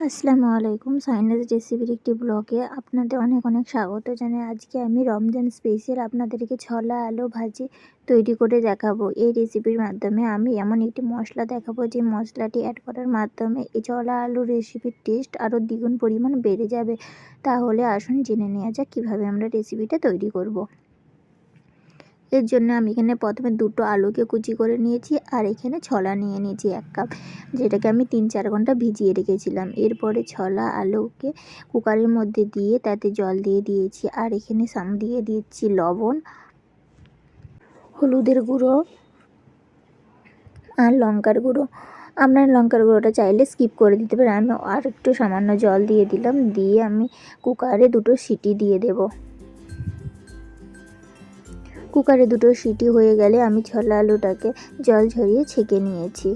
আসসালামু আলাইকুম। সাইনাস রেসিপির একটি ব্লগে আপনাদের অনেক অনেক স্বাগত জানাই। আজকে আমি রমজান স্পেশাল আপনাদেরকে ছোলা আলু ভাজি তৈরি করে দেখাবো। এই রেসিপির মাধ্যমে আমি এমন একটি মশলা দেখাবো যে মশলাটি অ্যাড করার মাধ্যমে এই ছোলা আলু রেসিপির টেস্ট আরও দ্বিগুণ পরিমাণ বেড়ে যাবে। তাহলে আসুন জেনে নেওয়া যাক কীভাবে আমরা রেসিপিটা তৈরি করব। এর জন্য আমি এখানে প্রথমে দুটো আলুকে কুচি করে নিয়েছি আর এখানে ছোলা নিয়ে নিয়েছি 1 কাপ, যেটাকে আমি 3-4 ঘন্টা ভিজিয়ে রেখেছিলাম। এরপরে ছোলা আলুকে কুকারের মধ্যে দিয়ে তাতে জল দিয়ে দিয়েছি আর এখানে দিয়ে দিচ্ছি লবণ, হলুদের গুঁড়ো আর লঙ্কার গুঁড়ো। আপনার লঙ্কার গুঁড়োটা চাইলে স্কিপ করে দিতে পারেন। আমি আর একটু সামান্য জল দিয়ে দিলাম, দিয়ে আমি কুকারে 2টো সিটি দিয়ে দেবো। কুকারে 2টো সিটি হয়ে গেলে আমি ছোলা আলুটাকে জল ঝরিয়ে ছেঁকে নিয়েছি।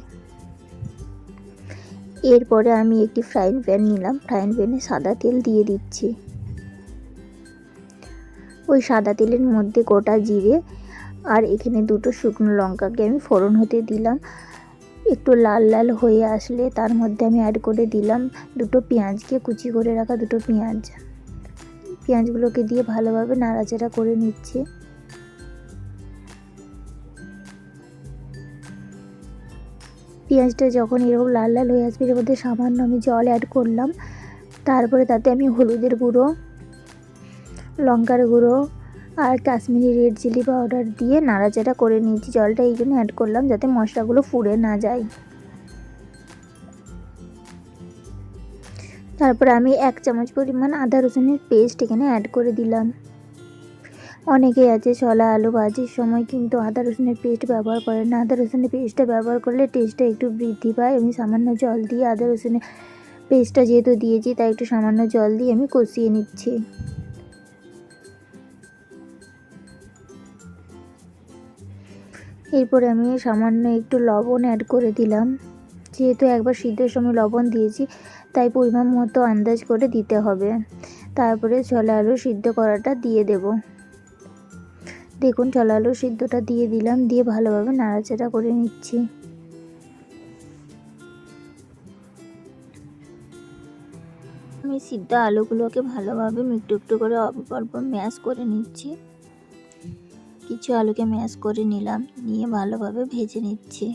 এরপরে আমি একটি ফ্রাইং প্যান নিলাম, ফ্রাইং প্যানে সাদা তেল দিয়ে দিচ্ছি। ওই সাদা তেলের মধ্যে গোটা জিরে আর এখানে 2টো শুকনো লঙ্কাকে আমি ফোড়ন হতে দিলাম। একটু লাল লাল হয়ে আসলে তার মধ্যে আমি অ্যাড করে দিলাম 2টো পেঁয়াজকে কুচি করে রাখা 2টো পেঁয়াজগুলোকে দিয়ে ভালোভাবে নাড়াচাড়া করে নিচ্ছি। পেঁয়াজটা যখন এরকম লাল লাল হয়ে আসবে এর মধ্যে সামান্য আমি জল অ্যাড করলাম। তারপরে তাতে আমি হলুদের গুঁড়ো, লঙ্কার গুঁড়ো আর কাশ্মীরি রেড চিলি পাউডার দিয়ে নাড়াচাড়া করে নিয়েছি। জলটা এই জন্য অ্যাড করলাম যাতে মশলাগুলো পুড়ে না যায়। তারপরে আমি 1 চামচ পরিমাণ আদা রসুনের পেস্ট এখানে অ্যাড করে দিলাম। অনেকেই আছে ছোলা আলু ভাজির সময় কিন্তু আদা রসুনের পেস্ট ব্যবহার করে না। আদা রসুনের পেস্টটা ব্যবহার করলে টেস্টটা একটু বৃদ্ধি পায়। আমি সামান্য জল দিয়ে আদা রসুনের পেস্টটা যেহেতু দিয়েছি তাই একটু সামান্য জল দিয়ে আমি কষিয়ে নিচ্ছি। এরপরে আমি সামান্য একটু লবণ অ্যাড করে দিলাম। যেহেতু একবার সিদ্ধের সময় লবণ দিয়েছি তাই পরিমাণ মতো আন্দাজ করে দিতে হবে। তারপরে ছোলা আলু সিদ্ধ করাটা দিয়ে দেব। দেখুন ছোলা আলু সিদ্ধটা দিয়ে দিলাম, দিয়ে ভালোভাবে নাড়াচাড়া করে নিচ্ছি। আমি সিদ্ধ আলুগুলোকে ভালোভাবে একটু একটু করে অল্প অল্প ম্যাশ করে নিচ্ছি। কিছু আলুকে ম্যাশ করে নিলাম, নিয়ে ভালোভাবে ভেজে নিচ্ছি।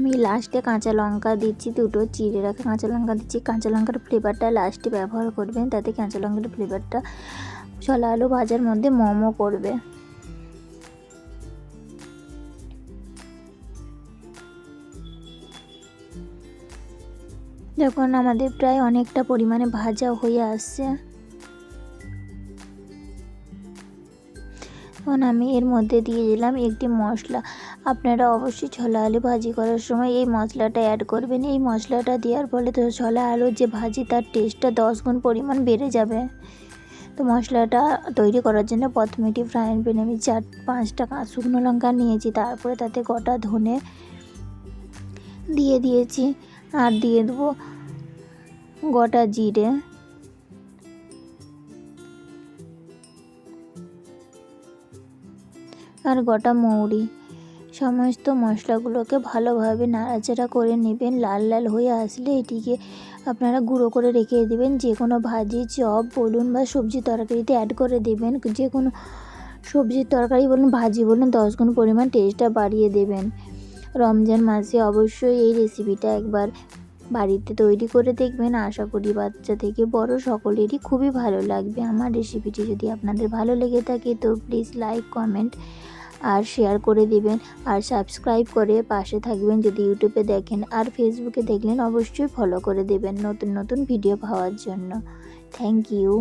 আমি লাস্টে কাঁচা লঙ্কা দিচ্ছি, 2টো চিড়ে রাখা কাঁচা লঙ্কা দিচ্ছি। কাঁচা লঙ্কার ফ্লেভারটা লাস্টে ব্যবহার করবেন, তাতে কাঁচা লঙ্কার ফ্লেভারটা ছোলা আলু ভাজার মধ্যে মোমো করবে। যখন আমাদের প্রায় অনেকটা পরিমাণে ভাজা হয়ে আসছে তখন আমি এর মধ্যে দিয়ে দিলাম একটি মশলা। আপনারা অবশ্যই ছোলা আলু ভাজি করার সময় এই মশলাটা অ্যাড করবেন। এই মশলাটা দেওয়ার ফলে তো ছোলা আলুর যে ভাজি তার টেস্টটা 10 গুণ পরিমাণ বেড়ে যাবে। তো মশলাটা তৈরি করার জন্য প্রথমে একটি ফ্রাইং প্যানে আমি 4-5টা শুকনো লঙ্কা নিয়েছি। তারপরে তাতে গোটা ধনে দিয়ে দিয়েছি আর দিয়ে দেবো গোটা জিরে আর গোটা মৌরি। সমস্ত মশলাগুলোকে ভালোভাবে নাড়াচাড়া করে নেবেন। লাল লাল হয়ে আসলে এটিকে আপনারা গুঁড়ো করে রেখে দেবেন। যে কোনো ভাজি, চপ বলুন বা সবজি তরকারিতে অ্যাড করে দেবেন। যে কোনো সবজির তরকারি বলুন, ভাজি বলুন, 10 গুণ পরিমাণ টেস্টটা বাড়িয়ে দেবেন। রমজান মাসে অবশ্যই এই রেসিপিটা একবার বাড়িতে তৈরি করে দেখবেন। আশা করি বাচ্চা থেকে বড় সকলেরই খুবই ভালো লাগবে। আমার রেসিপিটি যদি আপনাদের ভালো লেগে থাকে তো প্লিজ লাইক, কমেন্ট আর শেয়ার করে দিবেন আর সাবস্ক্রাইব করে পাশে থাকবেন যদি ইউটিউবে দেখেন। আর ফেসবুকে দেখলেন অবশ্যই ফলো করে দেবেন নতুন নতুন ভিডিও পাওয়ার জন্য। Thank you.